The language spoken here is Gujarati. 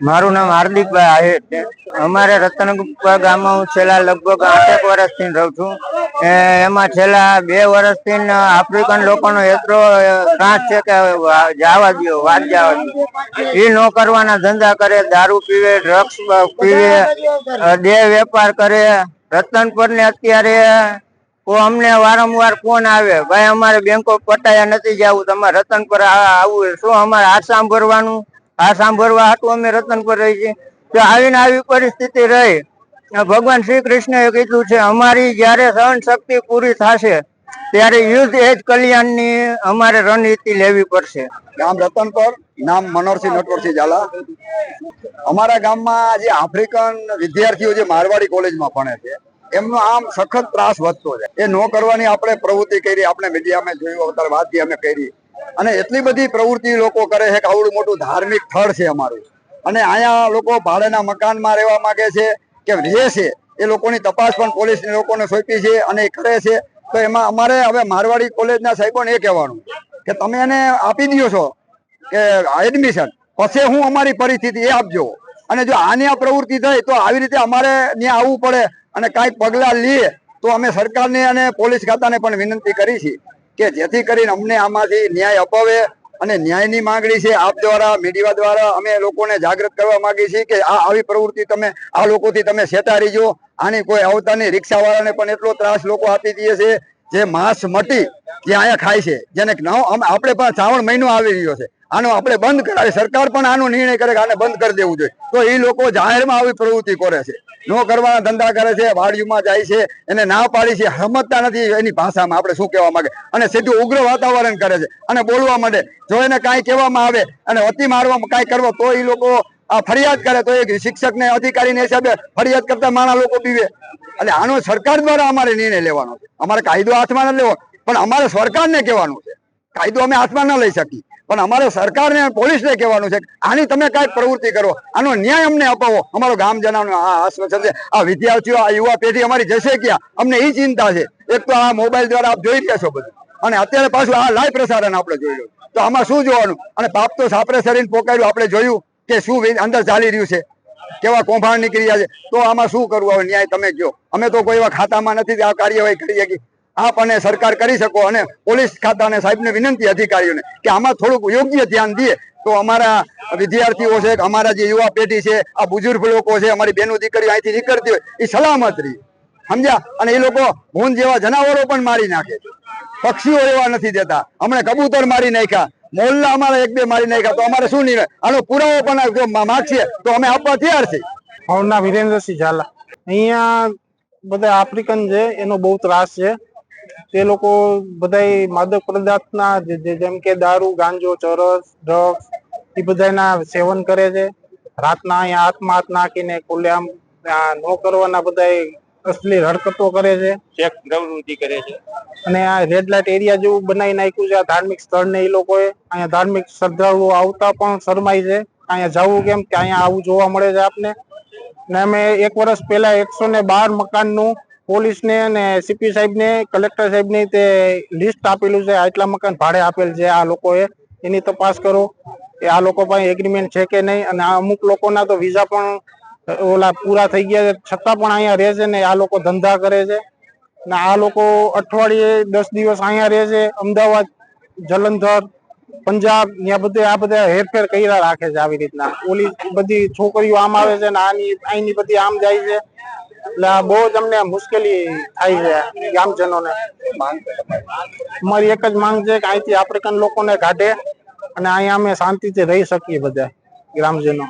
મારું નામ હાર્દિકભાઈ આહિર છે। અમારે રતનપુરા ગામમાં હું છેલ્લા લગભગ 8 વર્ષથી રહું છું। એમાં છેલ્લા 2 વર્ષથી આફ્રિકન લોકોનો એટલો ત્રાસ છે કે જવા દો, વાત જવા દો। એ ન કરવાના ધંધા કરે, દારૂ પીવે, ડ્રગ્સ પીવે, દેહ વેપાર કરે। રતનપુર ને અત્યારે અમને વારંવાર ફોન આવે, ભાઈ અમારે બેંકો પટાયા નથી જવું, તમારે રતનપુર આવવું, શું અમારે આસામ ભરવાનું? આ સાંભળવા હતું અમે રતનપુર રહી છીએ તો આવીને આવી પરિસ્થિતિ રહી। ભગવાન શ્રી કૃષ્ણએ કીધું છે અમારી જયારે સહન શક્તિ પૂરી થશે ત્યારે યુદ્ધ એ જ કલ્યાણની અમારે રણનીતિ લેવી પડશે। ગામ રતનપુર, નામ મનોહરસિંહ નટવરસિંહ ઝાલા। અમારા ગામમાં જે આફ્રિકન વિદ્યાર્થીઓ જે મારવાડી કોલેજમાં ભણે છે એમનો આમ સખત ત્રાસ વધતો છે। એ નો કરવાની આપણે પ્રવૃત્તિ કરી, આપણે મીડિયામાં જોયું, અત્યારે વાત અમે કરી, અને એટલી બધી પ્રવૃત્તિ લોકો કરે છે કે આવડું મોટું ધાર્મિક સ્થળ છે અમારું, અને અહીંયા લોકો ભાડેના મકાનમાં રહેવા માંગે છે કે રહે છે, એ લોકોની તપાસ પણ પોલીસ લોકોને સોંપી છે અને એ કરે છે। તો એમાં અમારે હવે મારવાડી કોલેજના સાહેબોને એ કહેવાનું કે તમે એને આપી દો છો કે એડમિશન, પછી હું અમારી પરિસ્થિતિ એ આપજો। અને જો આની આ પ્રવૃત્તિ થઈ તો આવી રીતે અમારે ત્યાં આવવું પડે અને કાંઈક પગલાં લઈએ તો અમે સરકારને અને પોલીસ ખાતાને પણ વિનંતી કરી છે કે જેથી કરીને અમને આમાંથી ન્યાય અપાવે। અને ન્યાયની માંગણી છે આપ દ્વારા, મીડિયા દ્વારા અમે લોકોને જાગૃત કરવા માંગીએ છીએ કે આ આવી પ્રવૃત્તિ તમે આ લોકોથી તમે સેટારી જો। આની કોઈ આવતા નહીં। રિક્ષા વાળાને પણ એટલો ત્રાસ લોકો આપી દે છે, જે માંસ મટી જે અહીંયા ખાય છે, જેને આપણે પણ શ્રાવણ મહિનો આવી રહ્યો છે, આનો આપણે બંધ કરાવી, સરકાર પણ આનો નિર્ણય કરે કે આને બંધ કરી દેવું જોઈએ। તો એ લોકો જાહેરમાં આવી પ્રવૃત્તિ કરે છે, નો કરવાના ધંધા કરે છે, વાડીમાં જાય છે, એને ના પાડી છે, સમજતા નથી એની ભાષામાં આપણે શું કહેવા માંગે, અને સીધું ઉગ્ર વાતાવરણ કરે છે અને બોલવા માંડે। જો એને કાંઈ કહેવામાં આવે અને અતિ મારવામાં કાંઈ કરવા તો એ લોકો ફરિયાદ કરે તો એ શિક્ષકને અધિકારીને હિસાબે ફરિયાદ કરતા માણા લોકો પીવે। એટલે આનો સરકાર દ્વારા અમારે નિર્ણય લેવાનો છે। અમારે કાયદો હાથમાં ન લેવો, પણ અમારે સરકારને કહેવાનું છે। કાયદો અમે હાથમાં ન લઈ શકીએ, પણ અમારે સરકારને પોલીસને કહેવાનું છે આની તમે કાંઈક પ્રવૃત્તિ કરો, આનો ન્યાય અમને અપાવો। અમારો ગામ જનાવનો આ આશ્વાસન છે। આ વિદ્યાર્થીઓ, આ યુવા પેઢી અમારી જશે ક્યાં, અમને એ ચિંતા છે। એક તો આ મોબાઈલ દ્વારા આપ જોઈ રહ્યા છો બધું, અને અત્યારે પાછું આ લાઈવ પ્રસારણ આપણે જોઈ રહ્યું, તો આમાં શું જોવાનું? અને પાપ તો સાપરે શરીર પોકાર્યું, આપણે જોયું કે શું અંદર ચાલી રહ્યું છે, કેવા કૌભાંડ નીકળી રહ્યા છે। તો આમાં શું કરવું? હવે ન્યાય તમે કહો। અમે તો કોઈ એવા ખાતામાં નથી આ કાર્યવાહી કરી શકી। આપ અને સરકાર કરી શકો, અને પોલીસ ખાતા અને સાહેબને વિનંતી અધિકારીઓને કે આમાં થોડુંક યોગ્ય ધ્યાન દે તો અમારા વિદ્યાર્થીઓ છે, અમારા જે યુવા પેઢી છે, આ બુજુર્ગ લોકો છે, અમારી બહેનો દીકરીઓ અહીંથી નીકળતી હોય એ સલામત રહી, સમજ્યા? અને એ લોકો ભૂંડ જેવા જનાવરો પણ મારી નાખે છે, પક્ષીઓ એવા નથી દેતા। હમણાં કબૂતર મારી નાખ્યા, મોલ્લા અમારા 1-2 મારી નાખ્યા, તો અમારે શું નિર્ણય? આનો પુરાવો પણ માગશે તો અમે આપવા તૈયાર છીએ। મારું નામ વિરેન્દ્રસિંહ ઝાલા। અહીંયા બધા આફ્રિકન છે એનો બહુ ત્રાસ છે। તે લોકો બધા માદક પદાર્થના જેમ કે દારૂ, ગાંજો, ચરસ, ડ્રગ્સ એ બધાના સેવન કરે છે। રાતના અહીંયા હાથમાં હાથ નાખીને ખુલ્લેઆમ નો કરવાના બધા અશ્લીલ હરકતો કરે છે, ચેક પ્રવૃત્તિ કરે છે, અને આ રેડ લાઇટ એરિયા જેવું બનાવી નાખ્યું છે આ ધાર્મિક સ્થળ ને। એ લોકોએ અહીંયા ધાર્મિક શ્રદ્ધાળુઓ આવતા પણ શરમાય છે, અહીંયા જવું કેમ કે અહીંયા આવું જોવા મળે છે આપને। ને અમે 1 વર્ષ પહેલા 112 મકાનનું પોલીસને અને સીપી સાહેબને, કલેક્ટર સાહેબને તે લિસ્ટ આપેલું છે, આટલા મકાન ભાડે આપેલ છે આ લોકોએ, એની તપાસ કરો કે આ લોકો પાસે એગ્રીમેન્ટ છે કે નહીં। અને અમુક લોકોના તો વિઝા પણ ઓલા પૂરા થઈ ગયા છે છતાં પણ અહીંયા રહે છે ને આ લોકો ધંધા કરે છે। ને આ લોકો અઠવાડિયે 10 દિવસ અહીંયા રહે છે। અમદાવાદ, જલંધર, પંજાબ ત્યાં બધે આ બધા હેરફેર કર્યા રાખે છે આવી રીતના। ઓલી બધી છોકરીઓ આમ આવે છે ને આની બધી આમ જાય છે, એટલે આ બહુ જ અમને મુશ્કેલી થાય છે ગામજનોને। અમારી એક જ માંગ છે કે અહીંથી આફ્રિકન લોકોને કાઢે અને અહીંયા અમે શાંતિથી રહી શકીએ બધા ગ્રામજનો।